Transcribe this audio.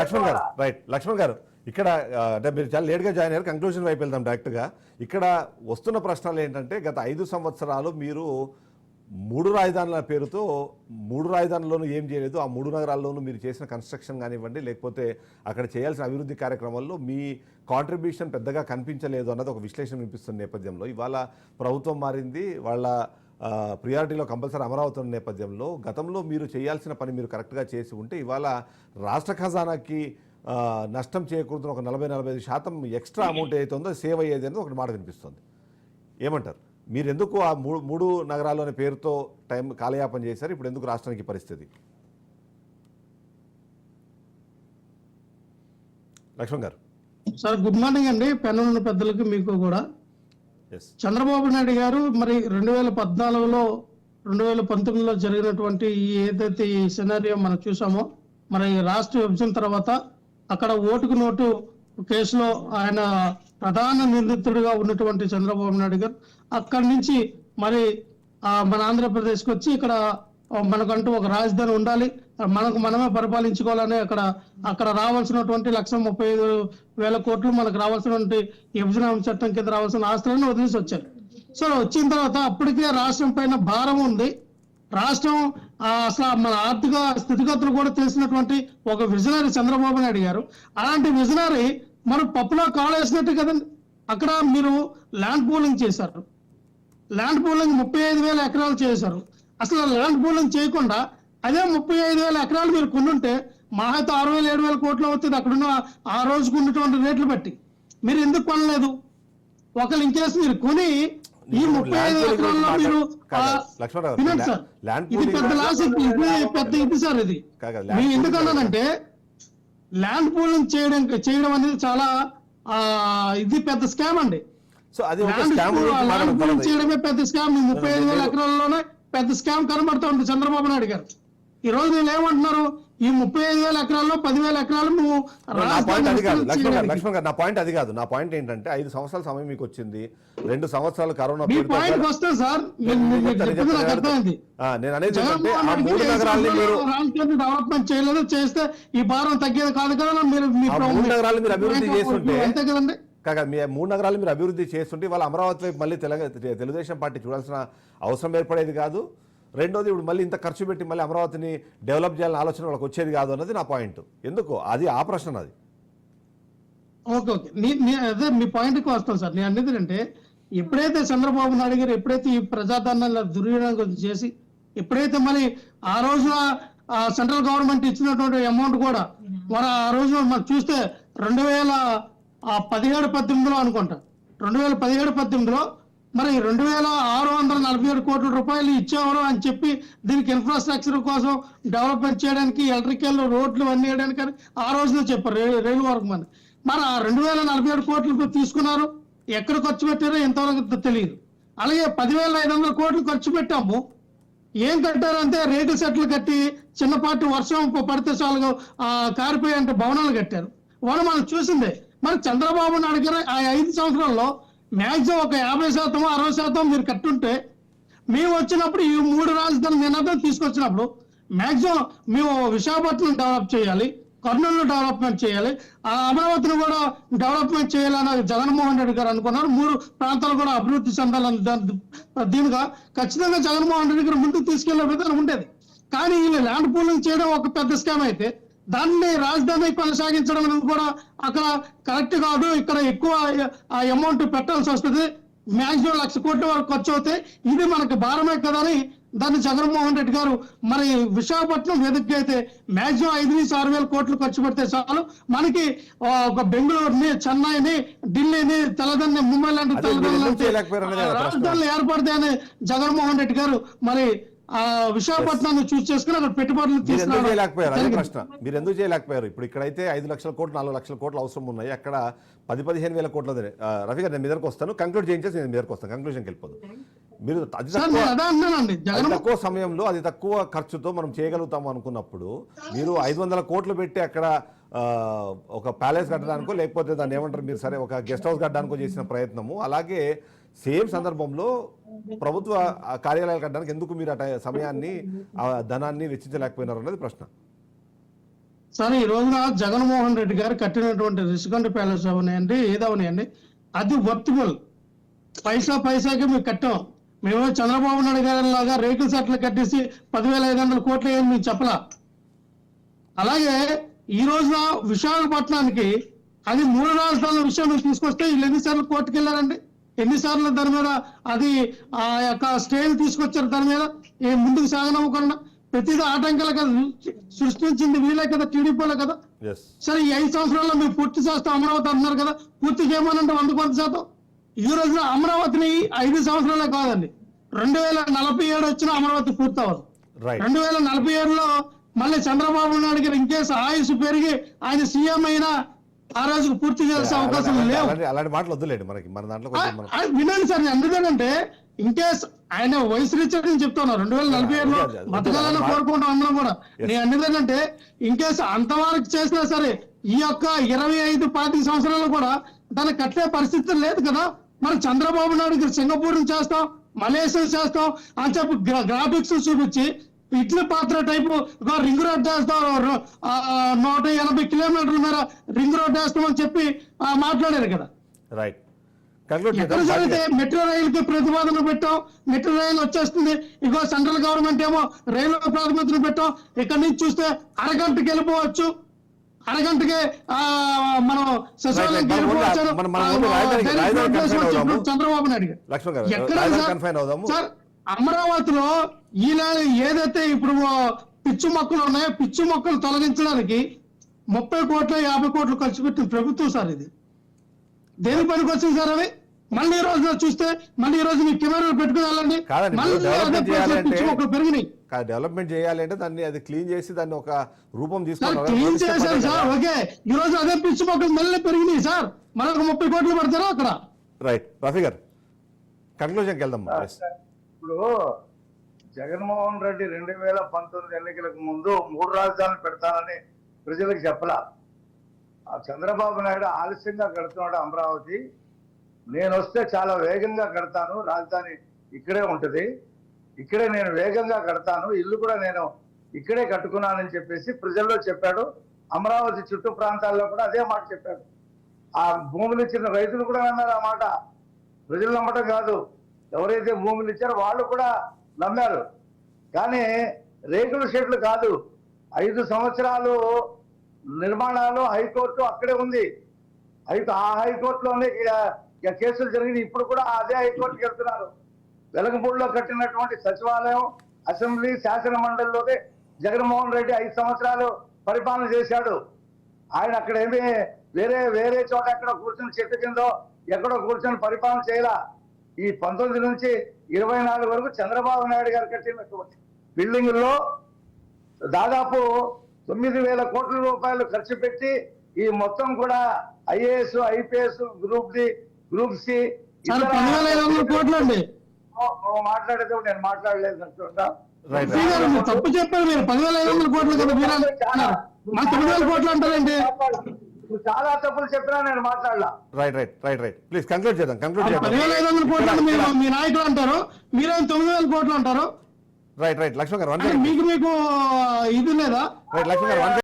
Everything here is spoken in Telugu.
లక్ష్మణ్ గారు రైట్. లక్ష్మణ్ గారు ఇక్కడ అంటే మీరు చాలా లేట్గా జాయిన్ అయ్యారు, కంక్లూజన్ వైపు వెళ్దాం డైరెక్ట్గా. ఇక్కడ వస్తున్న ప్రశ్నలు ఏంటంటే గత 5 సంవత్సరాలు మీరు 3 రాజధానుల పేరుతో 3 రాజధానుల్లోనూ ఏం చేయలేదు, ఆ 3 నగరాల్లోనూ మీరు చేసిన కన్స్ట్రక్షన్ కానివ్వండి లేకపోతే అక్కడ చేయాల్సిన అభివృద్ధి కార్యక్రమాల్లో మీ కాంట్రిబ్యూషన్ పెద్దగా కనిపించలేదు అన్నది ఒక విశ్లేషణ వినిపిస్తున్న నేపథ్యంలో ఇవాళ ప్రభుత్వం మారింది, వాళ్ళ ప్రియారిటీలో కంపల్సరీ అమరావతి ఉన్న నేపథ్యంలో గతంలో మీరు చేయాల్సిన పని మీరు కరెక్ట్గా చేసి ఉంటే ఇవాళ రాష్ట్ర ఖజానాకి నష్టం చేకూరుతున్న ఒక 40-45% ఎక్స్ట్రా అమౌంట్ ఏదైతే ఉందో సేవ్ అయ్యేది అనేది ఒకటి మాట వినిపిస్తుంది. ఏమంటారు మీరు? ఎందుకు ఆ మూడు నగరాలు అనే పేరుతో కాలయాపన చేశారు? ఇప్పుడు ఎందుకు రాష్ట్రానికి పరిస్థితి? లక్ష్మణ్ గారు సార్ గుడ్ మార్నింగ్ అండి. పెన్నున్న పెద్దలకు మీకు కూడా. చంద్రబాబు నాయుడు గారు మరి 2014లో 2019లో జరిగినటువంటి ఏదైతే ఈ సినారియో మనం చూసామో, మరి రాష్ట్ర విభజన తర్వాత అక్కడ ఓటుకు నోటు కేసులో ఆయన ప్రధాన నిందితుడిగా ఉన్నటువంటి చంద్రబాబు నాయుడు గారు అక్కడి నుంచి మరి మన ఆంధ్రప్రదేశ్కి వచ్చి ఇక్కడ మనకంటూ ఒక రాజధాని ఉండాలి, మనమే పరిపాలించుకోవాలని అక్కడ రావాల్సినటువంటి 1,35,000 కోట్లు మనకు రావాల్సినటువంటి విభజన చట్టం కింద రావాల్సిన ఆస్తులను వదిలేసి వచ్చారు. సో వచ్చిన తర్వాత అప్పటికే రాష్ట్రం పైన భారం ఉంది. రాష్ట్రం అసలు మన ఆర్థిక స్థితిగతులు కూడా తెలిసినటువంటి ఒక విజనరీ చంద్రబాబు నాయుడు గారు. అలాంటి విజనరీ మనం పప్పులో కాలేసినట్టు కదండి. అక్కడ మీరు ల్యాండ్ పూలింగ్ చేశారు, ల్యాండ్ పూలింగ్ 35,000 ఎకరాలు చేశారు. అసలు ల్యాండ్ పూలింగ్ చేయకుండా అదే 35,000 ఎకరాలు మీరు కొనుంటే మా అయితే 6,000-7,000 కోట్లు అవుతుంది అక్కడున్న ఆ రోజుకు ఉన్నటువంటి రేట్లు బట్టి. మీరు ఎందుకు కొనలేదు? ఒకళ్ళు ఇంకేసి మీరు కొని ఈ 35,000 ఎకరాల్లో మీరు తినండి సార్. ఇది పెద్ద లాస్, ఇది పెద్ద ఇది సార్. ఇది మీరు ఎందుకన్నానంటే ల్యాండ్ పూలింగ్ చేయడం అనేది చాలా ఇది పెద్ద స్కామ్ అండి. ల్యాండ్ పూలింగ్ చేయడమే పెద్ద స్కామ్. 35,000 ఎకరాల్లోనే పెద్ద స్కామ్ కనబడుతూ ఉంది చంద్రబాబు నాయుడు గారు. ఈ రోజు నేను ఏమంటున్నారు, ఈ 35,000 ఎకరాల్లో 10,000 ఎకరాలు నువ్వు. లక్ష్మణ్ గారు నా పాయింట్ అది కాదు. నా పాయింట్ ఏంటంటే 5 సంవత్సరాల సమయం మీకు వచ్చింది, 2 సంవత్సరాలు కరోనా. పాయింట్ వస్తే సార్ నాకు అర్థమైంది. నేను అనేది డెవలప్మెంట్ చేయలేదు, చేస్తే ఈ భారం తగ్గేది కాదు కదా. మీరు 3 నగరాలు మీరు అభివృద్ధి చేస్తుంటే అంతే కదండి. కాగా మీ 3 నగరాలు మీరు అభివృద్ధి చేస్తుంటే వాళ్ళ అమరావతి వైపు మళ్ళీ తెలుగుదేశం పార్టీ చూడాల్సిన అవసరం ఏర్పడేది కాదు. రెండోది ఇప్పుడు మళ్ళీ ఇంత ఖర్చు పెట్టి మళ్ళీ అమరావతిని డెవలప్ చేయాలని ఆలోచన వాళ్ళకి వచ్చేది కాదు అన్నది నా పాయింట్. ఎందుకు అది ఆ ప్రశ్న అది. ఓకే అదే మీ పాయింట్కి వస్తాం సార్. నేను అనేది అంటే ఎప్పుడైతే చంద్రబాబు నాయుడు గారు ఎప్పుడైతే ఈ ప్రజాధనాన్ని దుర్వినియోగం చేసి ఎప్పుడైతే మళ్ళీ ఆ రోజున సెంట్రల్ గవర్నమెంట్ ఇచ్చినటువంటి అమౌంట్ కూడా మరి ఆ రోజు మనం చూస్తే 2017-18లో అనుకుంటా 2017-18లో మరి 2,647 కోట్ల రూపాయలు ఇచ్చేవారు అని చెప్పి దీనికి ఇన్ఫ్రాస్ట్రక్చర్ కోసం డెవలప్మెంట్ చేయడానికి ఎలక్ట్రికల్ రోడ్లు అన్ని వేయడానికి ఆ రోజున చెప్పారు రైలు వరకు. మరి ఆ 2,047 కోట్లు తీసుకున్నారు, ఎక్కడ ఖర్చు పెట్టారో ఎంతవరకు తెలియదు. అలాగే 10,500 కోట్లు ఖర్చు పెట్టాము. ఏం కట్టారంటే రేకుల సెట్లు కట్టి చిన్నపాటి వర్షం పడితే చాలు కారిపోయి అంటే భవనాలు కట్టారు. వాళ్ళు మనం చూసిందే. మరి చంద్రబాబు నాయుడు గారు ఆ 5 సంవత్సరాల్లో మ్యాక్సిమం ఒక 50%-60% మీరు కట్టుంటే మేము వచ్చినప్పుడు ఈ 3 రాజధానుల నినాదం తీసుకొచ్చినప్పుడు మ్యాక్సిమం మేము విశాఖపట్నం డెవలప్ చేయాలి, కర్నూలు డెవలప్మెంట్ చేయాలి, ఆ అమరావతిని కూడా డెవలప్మెంట్ చేయాలని జగన్మోహన్ రెడ్డి గారు అనుకున్నారు. 3 ప్రాంతాలు కూడా అభివృద్ధి చెందాలని దీనిగా ఖచ్చితంగా జగన్మోహన్ రెడ్డి గారు ముందుకు తీసుకెళ్లే విధానం ఉండేది. కానీ వీళ్ళు ల్యాండ్ పూలింగ్ చేయడం ఒక పెద్ద స్కామ్ అయితే దాన్ని రాజధాని కొనసాగించడం అనేది కూడా అక్కడ కరెక్ట్ కాదు. ఇక్కడ ఎక్కువ అమౌంట్ పెట్టాల్సి వస్తుంది, మ్యాక్సిమం 1,00,000 కోట్ల వరకు ఖర్చు అవుతాయి, ఇది మనకి భారమే కదా అని దాన్ని జగన్మోహన్ రెడ్డి గారు మరి విశాఖపట్నం వేదికగా అయితే మ్యాక్సిమం 5,000-6,000 కోట్లు ఖర్చు పెడితే చాలు మనకి ఒక బెంగళూరుని, చెన్నైని, ఢిల్లీని, తెలంగాణ, ముంబై లాంటి రాజధానులు ఏర్పడతాయని జగన్మోహన్ రెడ్డి గారు మరి విశాఖపట్నాన్ని చూస్ చేసుకుని అక్కడ పెట్టుబడులు చేయలేకపోయారు. అదే ప్రశ్న, మీరు ఎందుకు చేయలేకపోయారు? ఇప్పుడు ఇక్కడైతే 5 లక్షల కోట్లు 4 లక్షల కోట్లు అవసరం ఉన్నాయి, అక్కడ 10-15 వేల కోట్ల. రవి గారు నేను మీ దగ్గరకు వస్తాను, కంక్లూడ్ చేయించేసి నేను మీ దగ్గరకు వస్తాను, కంక్లూజన్కి వెళ్ళిపోదు. మీరు అది తక్కువ సమయంలో అతి తక్కువ ఖర్చుతో మనం చేయగలుగుతాము అనుకున్నప్పుడు మీరు 500 కోట్లు పెట్టి అక్కడ ఒక ప్యాలెస్ కట్టడానికో లేకపోతే దాన్ని ఏమంటారు మీరు సరే ఒక గెస్ట్ హౌస్ కట్టడానికో చేసిన ప్రయత్నము, అలాగే సేమ్ సందర్భంలో ప్రభుత్వ కార్యాలయాలు కట్టడానికి ఎందుకు మీరు సమయాన్ని ధనాన్ని వెచ్చించలేకపోయినారు అన్నది ప్రశ్న. సరే ఈ రోజున జగన్మోహన్ రెడ్డి గారు కట్టినటువంటి రిషికొండ ప్యాలెస్ అవనాయండి ఏదవనాయండి అది వర్తిబుల్ పైసాకి మేము కట్టాం. మేము చంద్రబాబు నాయుడు గారి లాగా రేకుల సెట్లు కట్టేసి 10,500 కోట్లు ఏమి మేము చెప్పలా. అలాగే ఈ రోజున విశాఖపట్నానికి అది 3 రాజధానుల విషయం మీరు తీసుకొస్తే వీళ్ళు ఎన్నిసార్లు కోర్టుకు వెళ్ళారండి, ఎన్నిసార్లు దాని మీద అది ఆ యొక్క స్టేలు తీసుకొచ్చారు, దాని మీద ఏ ముందుకు సాగనవ్వకుండా ప్రతిదీ ఆటంకాలు కదా సృష్టించింది వీళ్ళే కదా, టీడీపీలే కదా. ఎస్ సరే ఈ 5 సంవత్సరాల్లో మీరు పూర్తి చేస్తాం అమరావతి అంటున్నారు కదా, పూర్తి చేయమనంటే 100%. ఈ రోజున అమరావతిని 5 సంవత్సరాలే కాదండి 2047 వచ్చిన అమరావతి పూర్తి అవ్వదు. రైట్ 2047లో మళ్ళీ చంద్రబాబు నాయుడు గారు ఇంకేస్ ఆయుష్ పెరిగి ఆయన సీఎం అయినా ఆ రోజుకు పూర్తి చేసే అవకాశం లేవు. అలాంటి మాటలు వద్దులేండి మనకి, మన దాంట్లో కొంచెం మనం వినండి సార్, ఎందుకంటే ఇంకేస్ ఆయన వయసు రీత్యా నేను చెప్తున్నా 2047లో బతకాలని కోరుకుంటాం అందరం కూడా. నేను ఎందుకంటే ఇంకేస్ అంతవరకు చేసినా సరే ఈ యొక్క 25-25 సంవత్సరాలు కూడా దాన్ని కట్టే పరిస్థితి లేదు కదా. మరి చంద్రబాబు నాయుడు గారు సింగపూర్ చేస్తాం, మలేషియా చేస్తాం అని చెప్పి గ్రాఫిక్స్ చూపించి ఇడ్లీ పాత్ర టైపు రింగ్ రోడ్ వేస్తాం, 180 కిలోమీటర్ల మేర రింగ్ రోడ్ వేస్తామని చెప్పి మాట్లాడారు కదా. రైట్ కంక్లూడ్ ఎక్కడ జరిగితే మెట్రో రైలుకి ప్రతిపాదన పెట్టాం, మెట్రో రైలు వచ్చేస్తుంది. ఇగో సెంట్రల్ గవర్నమెంట్ ఏమో రైల్వే ప్రాతిపదికన పెట్టాం. ఇక్కడి నుంచి చూస్తే అరగంటకి వెళ్ళిపోవచ్చు, అరగంటకి మనం సచివాలయంకి వెళ్ళిపోవచ్చు. చంద్రబాబు నాయుడు గారు ఎక్కడ సార్ అమరావతిలో ఈయన ఏదైతే ఇప్పుడు పిచ్చి మొక్కలు ఉన్నాయో పిచ్చి మొక్కలు తొలగించడానికి 30 కోట్లు 50 కోట్లు ఖర్చు పెట్టిన ప్రభుత్వం సార్ ఇది. దేని పనికి వచ్చింది సార్ అవి? మళ్ళీ ఈ రోజున చూస్తే మళ్ళీ ఈ రోజు మీ కెమెరాలు పెట్టుకుని వెళ్ళండి, పిచ్చి మొక్కలు పెరిగినాయి. డెవలప్మెంట్ చేయాలి అంటే దాన్ని అది క్లీన్ చేసి దాన్ని ఒక రూపం క్లీన్ చేశారు సార్, ఓకే. ఈ రోజు అదే పిచ్చి మొక్కలు మళ్ళీ పెరిగినాయి సార్, మనకు 30 కోట్లు పడతారా అక్కడ? రైట్ రఫీ గారు కంక్లూజన్కి వెళ్దాం. ఇప్పుడు జగన్మోహన్ రెడ్డి 2019 ఎన్నికలకు ముందు 3 రాజధానులు పెడతానని ప్రజలకు చెప్పలా. ఆ చంద్రబాబు నాయుడు ఆలస్యంగా కడుతున్నాడు అమరావతి, నేను వస్తే చాలా వేగంగా కడతాను, రాజధాని ఇక్కడే ఉంటుంది, ఇక్కడే నేను వేగంగా కడతాను, ఇల్లు కూడా నేను ఇక్కడే కట్టుకున్నానని చెప్పేసి ప్రజల్లో చెప్పాడు. అమరావతి చుట్టూ ప్రాంతాల్లో కూడా అదే మాట చెప్పాడు. ఆ భూములు ఇచ్చిన రైతులు కూడా అన్నారు ఆ మాట. ప్రజలు నమ్మటం కాదు, ఎవరైతే భూములు ఇచ్చారో వాళ్ళు కూడా నమ్మారు. కానీ రేకుల షెడ్లు కాదు, 5 సంవత్సరాలు నిర్మాణాలు హైకోర్టు అక్కడే ఉంది. ఆ హైకోర్టులోనే కేసులు జరిగింది. ఇప్పుడు కూడా అదే హైకోర్టుకి వెళ్తున్నారు. వెలగపూడిలో కట్టినటువంటి సచివాలయం, అసెంబ్లీ, శాసన మండలిలోనే జగన్మోహన్ రెడ్డి 5 సంవత్సరాలు పరిపాలన చేశాడు. ఆయన అక్కడ ఏమీ వేరే చోట ఎక్కడో కూర్చొని చెట్టు కిందో ఎక్కడో కూర్చొని పరిపాలన చేయాల. ఈ 19 నుంచి 24 వరకు చంద్రబాబు నాయుడు గారు కట్టినటువంటి బిల్డింగుల్లో దాదాపు 9,000 కోట్ల రూపాయలు ఖర్చు పెట్టి ఈ మొత్తం కూడా IAS, IPS, group D, group C కోట్లు అండి. మాట్లాడితే నేను మాట్లాడలేదు అంటుంటా. తప్పు చెప్పారు మీరు. 10,500 కోట్లు కదా, 9,000 కోట్లు అంటారండి. చాలా తప్పులు చెప్పినా నేను మాట్లాడలా. రైట్ ప్లీజ్ కంక్లూడ్ చేద్దాం. 10,500 కోట్లు మీ నాయకులు అంటారు, మీరేం 9,000 కోట్లు అంటారు. రైట్ లక్ష్మణ్ గారు మీకు ఇది లేదా? లక్ష్మణ్ గారు